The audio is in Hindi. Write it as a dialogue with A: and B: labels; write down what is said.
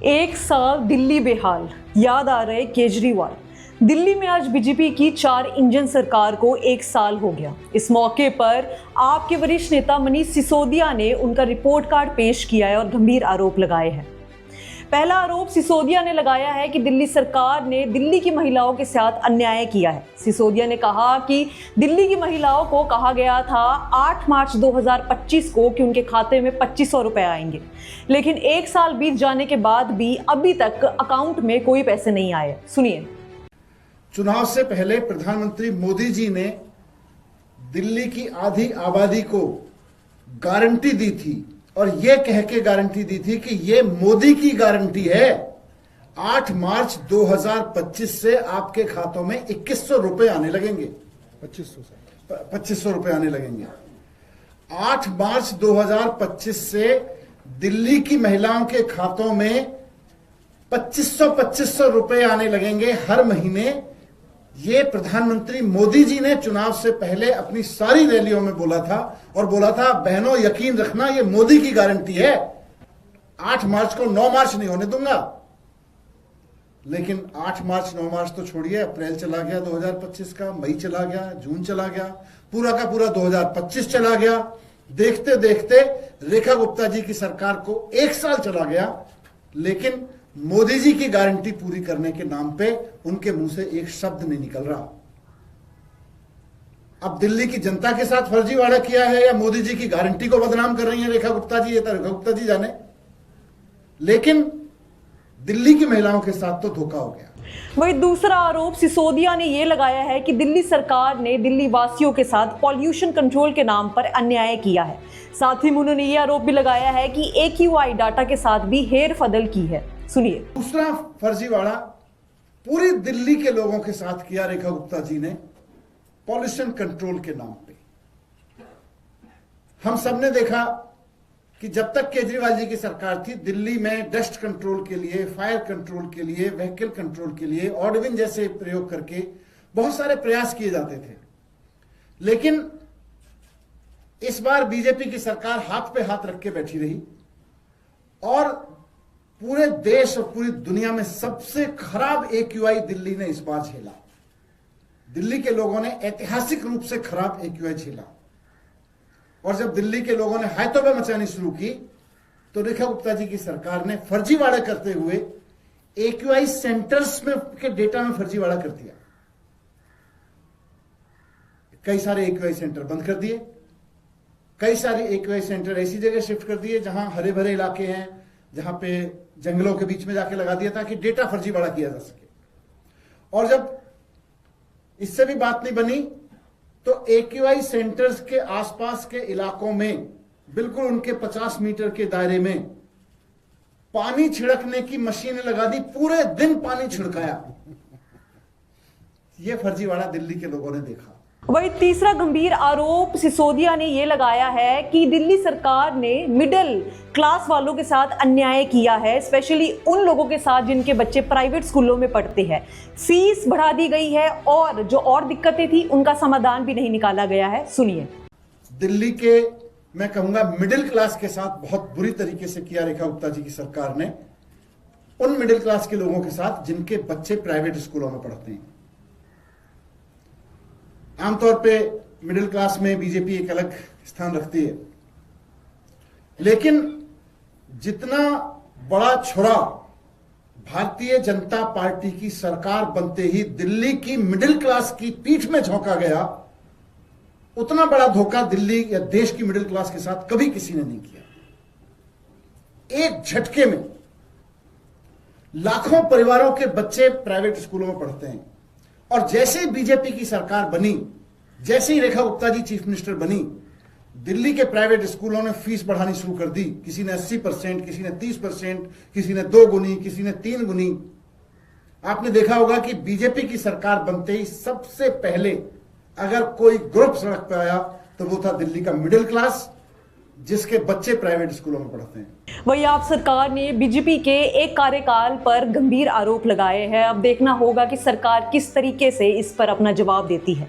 A: एक साल दिल्ली बेहाल, याद आ रहे केजरीवाल। दिल्ली में आज बीजेपी की 4 इंजन सरकार को 1 साल हो गया। इस मौके पर आप के वरिष्ठ नेता मनीष सिसोदिया ने उनका रिपोर्ट कार्ड पेश किया है और गंभीर आरोप लगाए हैं। पहला आरोप सिसोदिया ने लगाया है कि दिल्ली सरकार ने दिल्ली की महिलाओं के साथ अन्याय किया है। सिसोदिया ने कहा कि दिल्ली की महिलाओं को कहा गया था 8 मार्च 2025 को कि उनके खाते में 2500 रुपए आएंगे, लेकिन 1 साल बीत जाने के बाद भी अभी तक अकाउंट में कोई पैसे नहीं आए। सुनिए।
B: चुनाव से पहले प्रधानमंत्री मोदी जी ने दिल्ली की आधी आबादी को गारंटी दी थी और यह कह के गारंटी दी थी कि यह मोदी की गारंटी है। 8 मार्च 2025 से आपके खातों में 2100 रुपए आने लगेंगे। 2500 रुपए आने लगेंगे। 8 मार्च 2025 से दिल्ली की महिलाओं के खातों में 2500 रुपए आने लगेंगे हर महीने। ये प्रधानमंत्री मोदी जी ने चुनाव से पहले अपनी सारी रैलियों में बोला था और बोला था बहनों यकीन रखना ये मोदी की गारंटी है। 8 मार्च को 9 मार्च नहीं होने दूंगा। लेकिन 8 मार्च 9 मार्च तो छोड़िए, अप्रैल चला गया 2025 का, मई चला गया, जून चला गया, पूरा का पूरा 2025 चला गया। देखते देखते रेखा गुप्ता जी की सरकार को 1 साल चला गया, लेकिन मोदी जी की गारंटी पूरी करने के नाम पे उनके मुंह से एक शब्द नहीं निकल रहा। अब दिल्ली की जनता के साथ फर्जीवाड़ा किया है या मोदी जी की गारंटी को बदनाम कर रही है रेखा गुप्ता जी, ये तो रेखा गुप्ता जी जाने, लेकिन दिल्ली की महिलाओं के साथ तो धोखा हो गया।
A: वही दूसरा आरोप सिसोदिया ने यह लगाया है कि दिल्ली सरकार ने दिल्ली वासियों के साथ पॉल्यूशन कंट्रोल के नाम पर अन्याय किया है। साथ ही उन्होंने यह आरोप भी लगाया है कि AQI डाटा के साथ भी हेर फदल की है। सुनिए।
B: दूसरा फर्जीवाड़ा पूरी दिल्ली के लोगों के साथ किया रेखा गुप्ता जी ने पॉल्यूशन कंट्रोल के नाम पे। हम सबने देखा कि जब तक केजरीवाल जी की सरकार थी, दिल्ली में डस्ट कंट्रोल के लिए, फायर कंट्रोल के लिए, व्हीकल कंट्रोल के लिए ऑर्डविन जैसे प्रयोग करके बहुत सारे प्रयास किए जाते थे। लेकिन इस बार बीजेपी की सरकार हाथ पे हाथ रख के बैठी रही और पूरे देश और पूरी दुनिया में सबसे खराब AQI दिल्ली ने इस बार झेला। दिल्ली के लोगों ने ऐतिहासिक रूप से खराब AQI झेला और जब दिल्ली के लोगों ने हायतौबा मचानी शुरू की तो रेखा गुप्ता जी की सरकार ने फर्जीवाड़ा करते हुए AQI सेंटर्स में के डेटा में फर्जीवाड़ा कर दिया। कई सारे AQI सेंटर बंद कर दिए, कई सारे AQI सेंटर ऐसी जगह शिफ्ट कर दिए जहां हरे भरे इलाके हैं, जहां पे जंगलों के बीच में जाके लगा दिया ताकि डेटा फर्जीवाड़ा किया जा सके। और जब इससे भी बात नहीं बनी तो AQI सेंटर्स के आसपास के इलाकों में बिल्कुल उनके 50 मीटर के दायरे में पानी छिड़कने की मशीनें लगा दी, पूरे दिन पानी छिड़काया। यह फर्जीवाड़ा दिल्ली के लोगों ने देखा।
A: वही तीसरा गंभीर आरोप सिसोदिया ने यह लगाया है कि दिल्ली सरकार ने मिडिल क्लास वालों के साथ अन्याय किया है, स्पेशली उन लोगों के साथ जिनके बच्चे प्राइवेट स्कूलों में पढ़ते हैं। फीस बढ़ा दी गई है और जो और दिक्कतें थी उनका समाधान भी नहीं निकाला गया है। सुनिए।
B: दिल्ली के मैं कहूंगा मिडिल क्लास के साथ बहुत बुरी तरीके से किया रेखा गुप्ता जी की सरकार ने, उन मिडिल क्लास के लोगों के साथ जिनके बच्चे प्राइवेट स्कूलों में पढ़ते हैं। आमतौर पे मिडिल क्लास में बीजेपी एक अलग स्थान रखती है, लेकिन जितना बड़ा छुरा भारतीय जनता पार्टी की सरकार बनते ही दिल्ली की मिडिल क्लास की पीठ में झोंका गया, उतना बड़ा धोखा दिल्ली या देश की मिडिल क्लास के साथ कभी किसी ने नहीं किया। एक झटके में लाखों परिवारों के बच्चे प्राइवेट स्कूलों में पढ़ते हैं और जैसे ही बीजेपी की सरकार बनी, जैसे ही रेखा गुप्ता जी चीफ मिनिस्टर बनी, दिल्ली के प्राइवेट स्कूलों ने फीस बढ़ानी शुरू कर दी। किसी ने 80%, किसी ने 30%, किसी ने 2 गुनी, किसी ने 3 गुनी। आपने देखा होगा कि बीजेपी की सरकार बनते ही सबसे पहले अगर कोई ग्रुप सड़क पर आया तो वो था दिल्ली का मिडिल क्लास, जिसके बच्चे प्राइवेट स्कूलों में पढ़ते हैं।
A: वही आप सरकार ने बीजेपी के एक कार्यकाल पर गंभीर आरोप लगाए हैं। अब देखना होगा कि सरकार किस तरीके से इस पर अपना जवाब देती है।